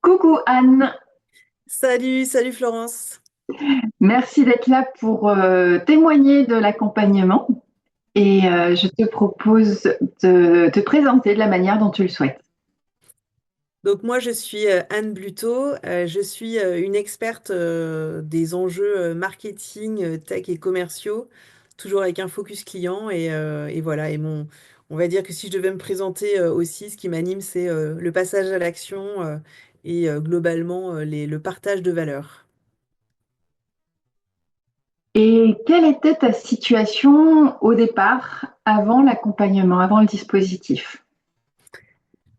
Coucou Anne, Salut, salut Florence. merci d'être là pour témoigner de l'accompagnement et je te propose de te présenter de la manière dont tu le souhaites. Donc moi je suis Anne Bluto. Je suis une experte des enjeux marketing, tech et commerciaux, toujours avec un focus client et voilà. On va dire que si je devais me présenter aussi, ce qui m'anime c'est le passage à l'action et globalement le partage de valeurs. Et quelle était ta situation au départ, avant l'accompagnement, avant le dispositif?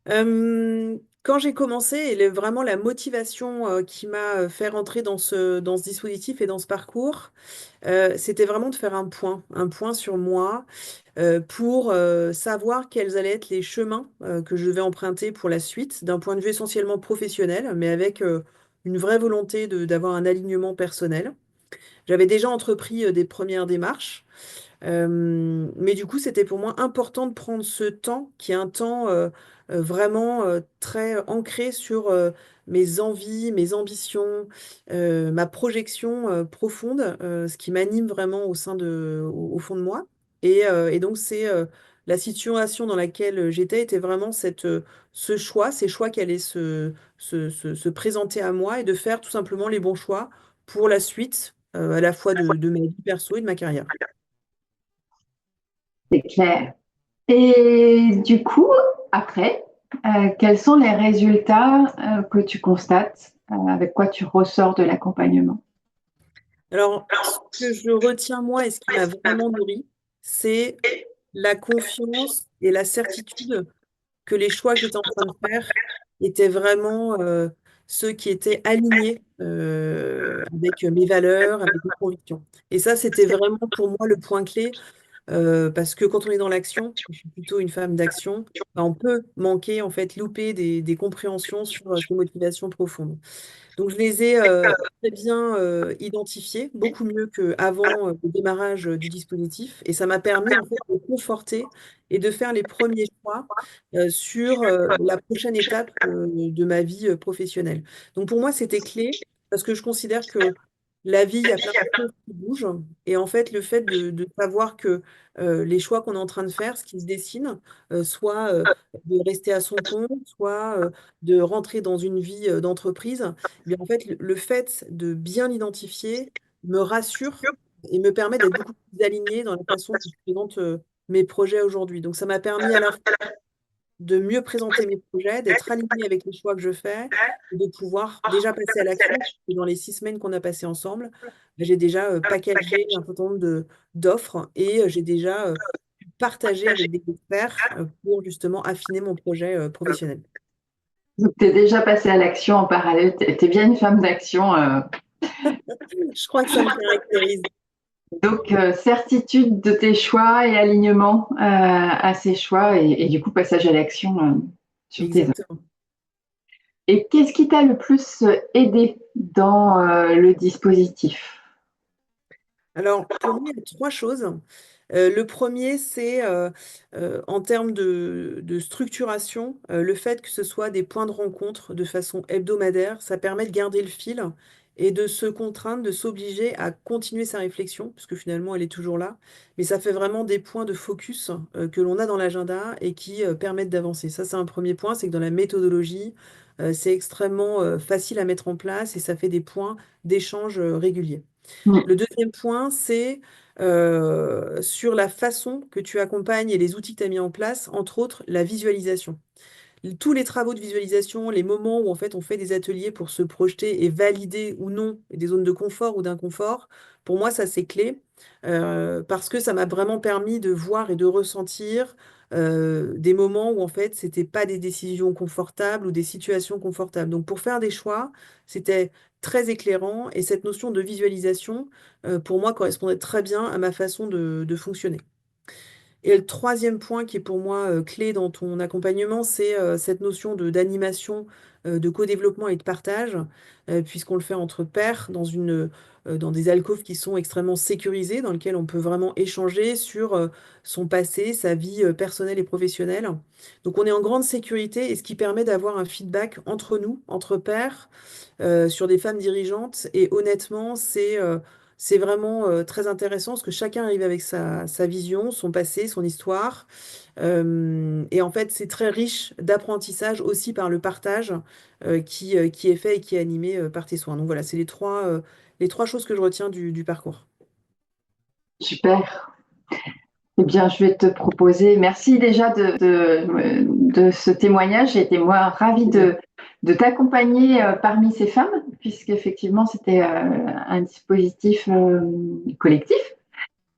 Quand j'ai commencé, vraiment la motivation qui m'a fait rentrer dans ce dispositif et dans ce parcours, c'était vraiment de faire un point sur moi pour savoir quels allaient être les chemins que je devais emprunter pour la suite, d'un point de vue essentiellement professionnel, mais avec une vraie volonté d'avoir un alignement personnel. J'avais déjà entrepris des premières démarches. Mais du coup, c'était pour moi important de prendre ce temps, qui est un temps vraiment très ancré sur mes envies, mes ambitions, ma projection profonde, ce qui m'anime vraiment au fond de moi. Et donc, la situation dans laquelle j'étais était vraiment ces choix qui allaient se présenter à moi et de faire tout simplement les bons choix pour la suite, à la fois de ma vie perso et de ma carrière. C'est clair. Et du coup, après, quels sont les résultats que tu constates, avec quoi tu ressors de l'accompagnement? Alors, ce que je retiens moi et ce qui m'a vraiment nourri, c'est la confiance et la certitude que les choix que j'étais en train de faire étaient vraiment ceux qui étaient alignés avec mes valeurs, avec mes convictions. Et ça, c'était vraiment pour moi le point clé, parce que quand on est dans l'action, je suis plutôt une femme d'action, bah, on peut manquer, en fait, louper des compréhensions sur ces motivations profondes. Donc, je les ai très bien identifiés, beaucoup mieux qu'avant le démarrage du dispositif. Et ça m'a permis en fait, de conforter et de faire les premiers choix sur la prochaine étape de ma vie professionnelle. Donc, pour moi, c'était clé parce que je considère que la vie, il y a plein de choses qui bougent. Et en fait, le fait de savoir que les choix qu'on est en train de faire, ce qui se dessine, soit de rester à son compte, soit de rentrer dans une vie d'entreprise, eh bien, en fait, le fait de bien l'identifier me rassure et me permet d'être beaucoup plus alignée dans la façon dont je présente mes projets aujourd'hui. Donc, ça m'a permis à la fois de mieux présenter mes projets, d'être alignée avec les choix que je fais et de pouvoir déjà passer à l'action. Et dans les 6 semaines qu'on a passées ensemble, j'ai déjà packagé un certain nombre d'offres et j'ai déjà partagé avec des experts pour justement affiner mon projet professionnel. Tu es déjà passée à l'action en parallèle, tu es bien une femme d'action. Je crois que ça me caractérise. Donc, certitude de tes choix et alignement à ces choix et du coup, passage à l'action sur tes offres. Exactement. Et qu'est-ce qui t'a le plus aidé dans le dispositif? Alors, pour moi, il y a trois choses. Le premier, c'est en termes de structuration, le fait que ce soit des points de rencontre de façon hebdomadaire, ça permet de garder le fil et de se contraindre, de s'obliger à continuer sa réflexion, puisque finalement, elle est toujours là. Mais ça fait vraiment des points de focus que l'on a dans l'agenda et qui permettent d'avancer. Ça, c'est un premier point, c'est que dans la méthodologie, c'est extrêmement facile à mettre en place et ça fait des points d'échange réguliers. Mm. Le deuxième point, c'est sur la façon que tu accompagnes et les outils que tu as mis en place, entre autres la visualisation. Tous les travaux de visualisation, les moments où en fait on fait des ateliers pour se projeter et valider ou non des zones de confort ou d'inconfort, pour moi ça c'est clé parce que ça m'a vraiment permis de voir et de ressentir des moments où en fait c'était pas des décisions confortables ou des situations confortables. Donc pour faire des choix, c'était très éclairant et cette notion de visualisation pour moi correspondait très bien à ma façon de fonctionner. Et le troisième point qui est pour moi clé dans ton accompagnement, c'est cette notion d'animation, de co-développement et de partage, puisqu'on le fait entre pairs dans des alcôves qui sont extrêmement sécurisées, dans lesquelles on peut vraiment échanger sur son passé, sa vie personnelle et professionnelle. Donc on est en grande sécurité et ce qui permet d'avoir un feedback entre nous, entre pairs, sur des femmes dirigeantes. Et honnêtement, c'est vraiment très intéressant parce que chacun arrive avec sa vision, son passé, son histoire. Et en fait, c'est très riche d'apprentissage aussi par le partage qui est fait et qui est animé par tes soins. Donc voilà, c'est les trois choses que je retiens du parcours. Super. Eh bien, je vais te proposer, merci déjà de ce témoignage. J'ai été moi ravie Bien. de t'accompagner parmi ces femmes, puisqu'effectivement, c'était un dispositif collectif,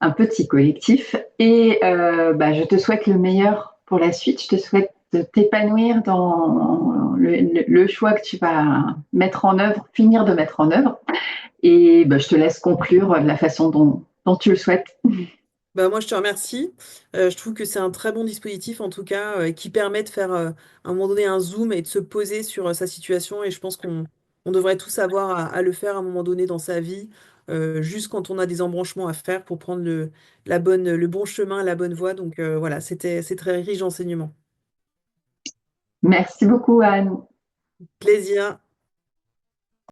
un petit collectif. Et bah, je te souhaite le meilleur pour la suite. Je te souhaite de t'épanouir dans le choix que tu vas mettre en œuvre, finir de mettre en œuvre. Et bah, je te laisse conclure de la façon dont tu le souhaites. Bah, moi, je te remercie. Je trouve que c'est un très bon dispositif, en tout cas, qui permet de faire à un moment donné un zoom et de se poser sur sa situation. Et je pense qu'on devrait tous avoir à le faire à un moment donné dans sa vie, juste quand on a des embranchements à faire pour prendre le bon chemin, la bonne voie. Donc voilà, c'est très riche d'enseignements. Merci beaucoup, Anne. Plaisir.